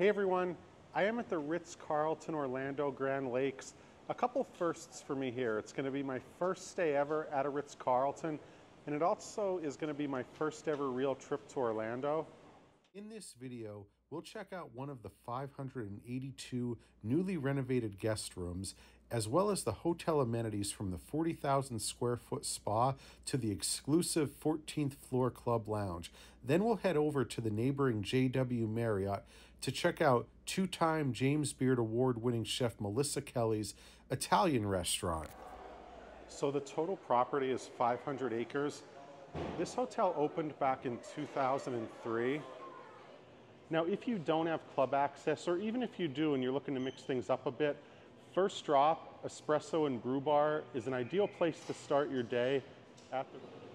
Hey everyone, I am at the Ritz-Carlton Orlando, Grande Lakes. A couple firsts for me here. It's going to be my first stay ever at a Ritz-Carlton, and it also is going to be my first ever real trip to Orlando. In this video, we'll check out one of the 582 newly renovated guest rooms, as well as the hotel amenities from the 40,000 square foot spa to the exclusive 14th floor club lounge. Then we'll head over to the neighboring JW Marriott to check out two-time James Beard award-winning chef Melissa Kelly's Italian restaurant. So the total property is 500 acres. This hotel opened back in 2003. Now, if you don't have club access, or even if you do and you're looking to mix things up a bit, First Drop Espresso and Brew Bar is an ideal place to start your day.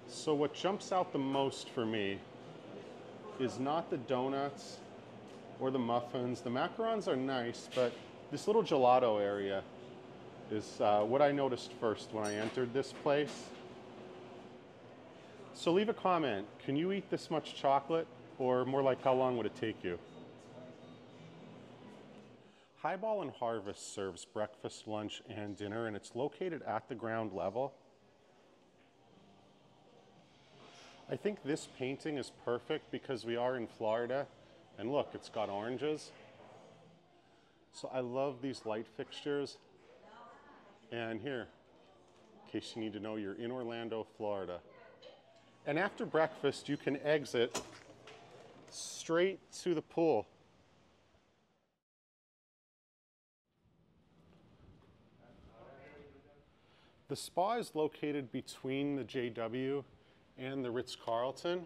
So what jumps out the most for me is not the donuts or the muffins. The macarons are nice, but this little gelato area is what I noticed first when I entered this place. So leave a comment. Can you eat this much chocolate? Or more like, how long would it take you? Highball and Harvest serves breakfast, lunch, and dinner, and it's located at the ground level. I think this painting is perfect because we are in Florida, and look, it's got oranges. So I love these light fixtures. And here, in case you need to know, you're in Orlando, Florida. And after breakfast, you can exit straight to the pool. The spa is located between the JW and the Ritz-Carlton.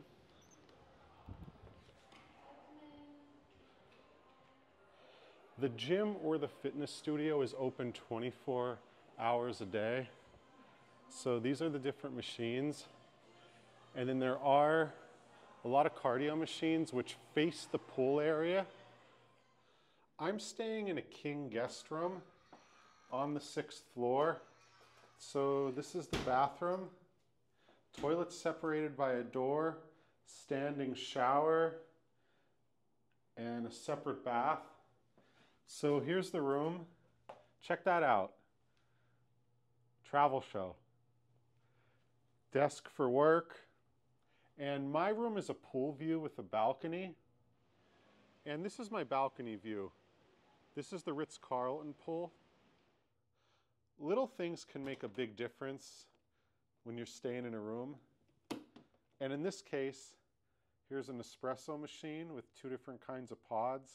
The gym or the fitness studio is open 24 hours a day. So these are the different machines. And then there are a lot of cardio machines which face the pool area. I'm staying in a king guest room on the 6th floor. So this is the bathroom. Toilets separated by a door, standing shower, and a separate bath. So here's the room. Check that out. Travel show. Desk for work. And my room is a pool view with a balcony. And this is my balcony view. This is the Ritz-Carlton pool. Little things can make a big difference when you're staying in a room. And in this case, here's an espresso machine with 2 different kinds of pods.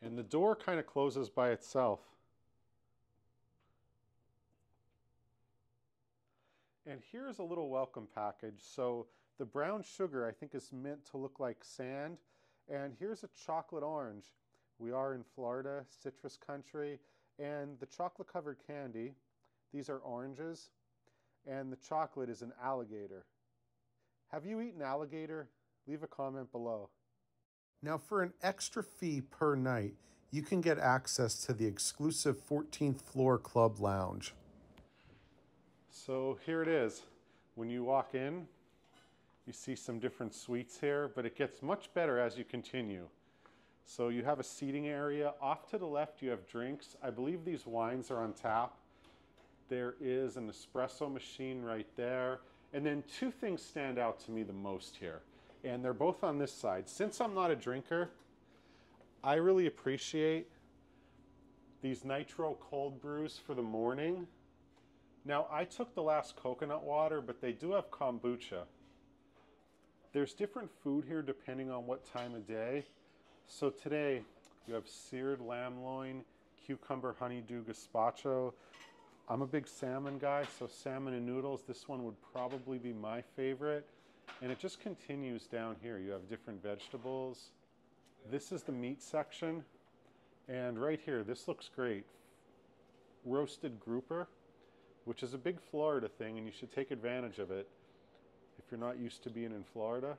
And the door kind of closes by itself. And here's a little welcome package. So the brown sugar, I think, is meant to look like sand. And here's a chocolate orange. We are in Florida, citrus country. And the chocolate covered candy, these are oranges. And the chocolate is an alligator. Have you eaten alligator? Leave a comment below. Now, for an extra fee per night, you can get access to the exclusive 14th floor club lounge. So here it is. When you walk in, you see some different suites here, but it gets much better as you continue. So you have a seating area. Off to the left, you have drinks. I believe these wines are on tap. There is an espresso machine right there. And then 2 things stand out to me the most here, and they're both on this side. Since I'm not a drinker, I really appreciate these nitro cold brews for the morning. Now, I took the last coconut water, but they do have kombucha. There's different food here depending on what time of day. So today, you have seared lamb loin, cucumber honeydew gazpacho. I'm a big salmon guy, so salmon and noodles. This one would probably be my favorite. And it just continues down here. You have different vegetables. This is the meat section. And right here, this looks great. Roasted grouper, which is a big Florida thing, and you should take advantage of it if you're not used to being in Florida.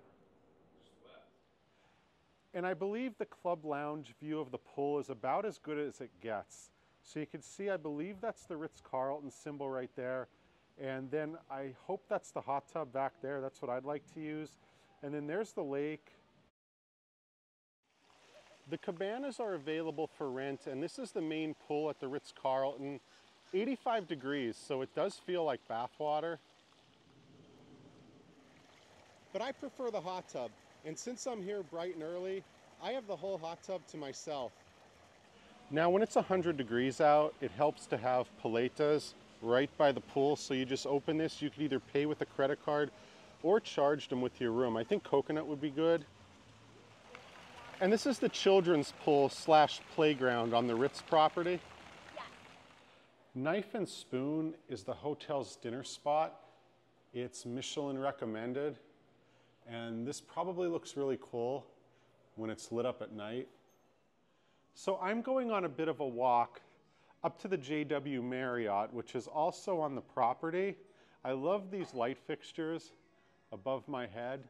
And I believe the club lounge view of the pool is about as good as it gets. So you can see, I believe that's the Ritz-Carlton symbol right there. And then I hope that's the hot tub back there. That's what I'd like to use. And then there's the lake. The cabanas are available for rent, and this is the main pool at the Ritz-Carlton. 85 degrees, so it does feel like bath water. But I prefer the hot tub, and since I'm here bright and early, I have the whole hot tub to myself. Now when it's 100 degrees out, it helps to have paletas right by the pool, so you just open this. You could either pay with a credit card or charge them with your room. I think coconut would be good. And this is the children's pool slash playground on the Ritz property. Yes. Knife and Spoon is the hotel's dinner spot. It's Michelin recommended. And this probably looks really cool when it's lit up at night. So I'm going on a bit of a walk up to the JW Marriott, which is also on the property. I love these light fixtures above my head.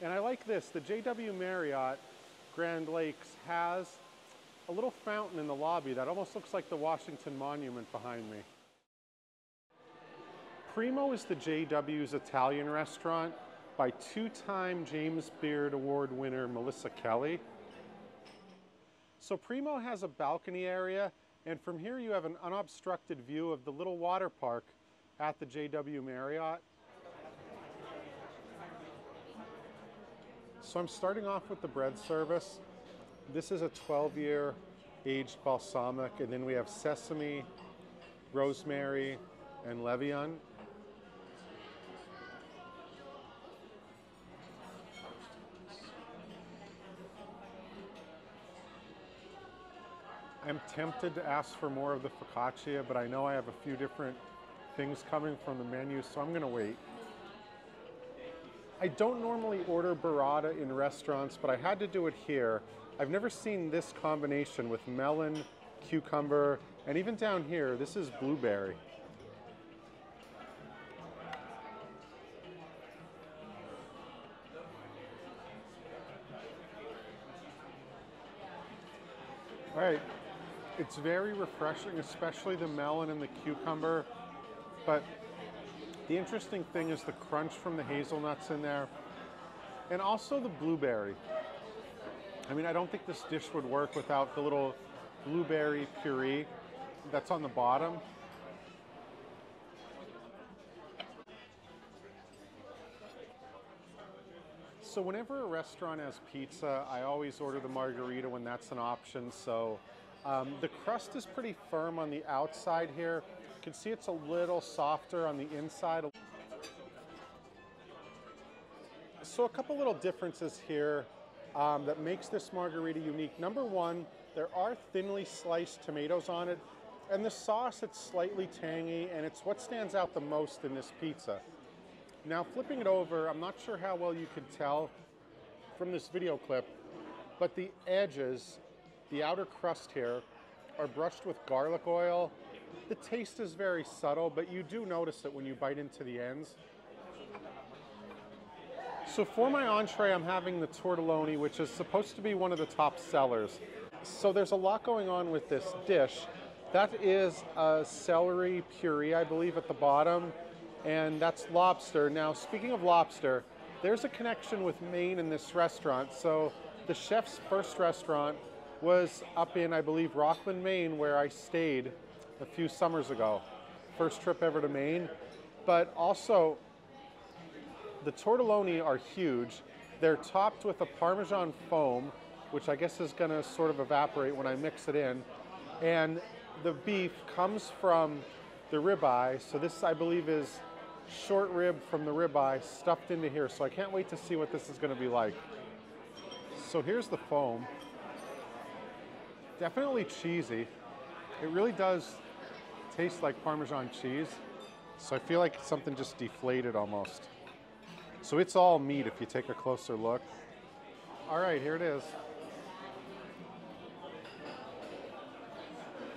And I like this, the JW Marriott Grande Lakes has a little fountain in the lobby that almost looks like the Washington Monument behind me. Primo is the JW's Italian restaurant by two-time James Beard Award winner Melissa Kelly. So Primo has a balcony area, and from here you have an unobstructed view of the little water park at the JW Marriott. So I'm starting off with the bread service. This is a 12-year aged balsamic, and then we have sesame, rosemary, and Levian. I'm tempted to ask for more of the focaccia, but I know I have a few different things coming from the menu, so I'm gonna wait. I don't normally order burrata in restaurants, but I had to do it here. I've never seen this combination with melon, cucumber, and even down here, this is blueberry. All right, it's very refreshing, especially the melon and the cucumber, but the interesting thing is the crunch from the hazelnuts in there, and also the blueberry. I mean, I don't think this dish would work without the little blueberry puree that's on the bottom. So whenever a restaurant has pizza, I always order the Margherita when that's an option. So the crust is pretty firm on the outside here. You can see it's a little softer on the inside. So a couple little differences here that makes this Margherita unique. Number one, there are thinly sliced tomatoes on it, and the sauce, it's slightly tangy, and it's what stands out the most in this pizza. Now flipping it over, I'm not sure how well you could tell from this video clip, but the edges, the outer crust here, are brushed with garlic oil. The taste is very subtle, but you do notice it when you bite into the ends. So for my entree, I'm having the tortelloni, which is supposed to be one of the top sellers. So there's a lot going on with this dish. That is a celery puree, I believe, at the bottom, and that's lobster. Now, speaking of lobster, there's a connection with Maine in this restaurant. So the chef's first restaurant was up in, I believe, Rockland, Maine, where I stayed a few summers ago. First trip ever to Maine. But also, the tortelloni are huge. They're topped with a Parmesan foam, which I guess is gonna sort of evaporate when I mix it in. And the beef comes from the ribeye. So this, I believe, is short rib from the ribeye stuffed into here. So I can't wait to see what this is gonna be like. So here's the foam. Definitely cheesy. It really does taste like Parmesan cheese. So I feel like something just deflated almost. So it's all meat if you take a closer look. All right, here it is.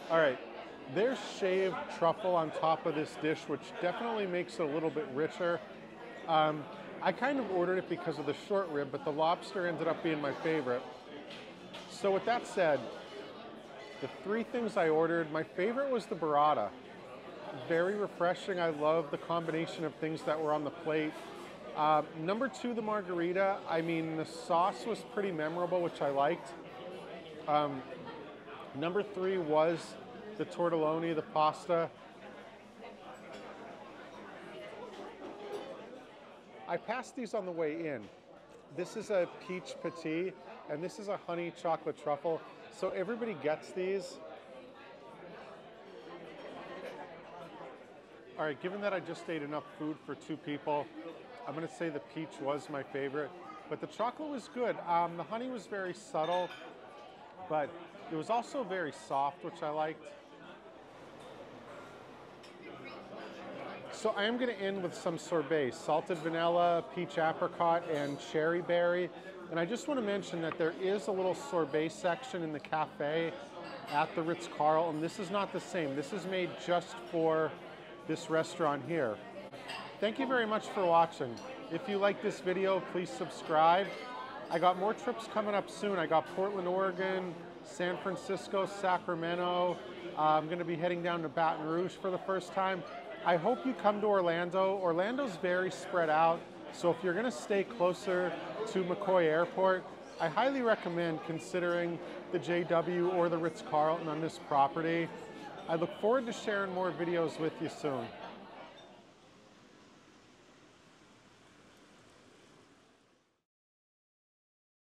All right, there's shaved truffle on top of this dish, which definitely makes it a little bit richer. I kind of ordered it because of the short rib, but the lobster ended up being my favorite. So with that said, the three things I ordered, my favorite was the burrata. Very refreshing. I love the combination of things that were on the plate. Number 2, the Margherita. I mean, the sauce was pretty memorable, which I liked. Number 3 was the tortelloni, the pasta. I passed these on the way in. This is a peach patty, and this is a honey chocolate truffle. So everybody gets these. All right, given that I just ate enough food for 2 people, I'm gonna say the peach was my favorite, but the chocolate was good. The honey was very subtle, but it was also very soft, which I liked. So I am gonna end with some sorbet, salted vanilla, peach apricot, and cherry berry. And I just wanna mention that there is a little sorbet section in the cafe at the Ritz-Carlton. This is not the same. This is made just for this restaurant here. Thank you very much for watching. If you like this video, please subscribe. I got more trips coming up soon. I got Portland, Oregon, San Francisco, Sacramento. I'm gonna be heading down to Baton Rouge for the first time. I hope you come to Orlando. Orlando's very spread out, so if you're gonna stay closer to McCoy Airport, I highly recommend considering the JW or the Ritz-Carlton on this property. I look forward to sharing more videos with you soon.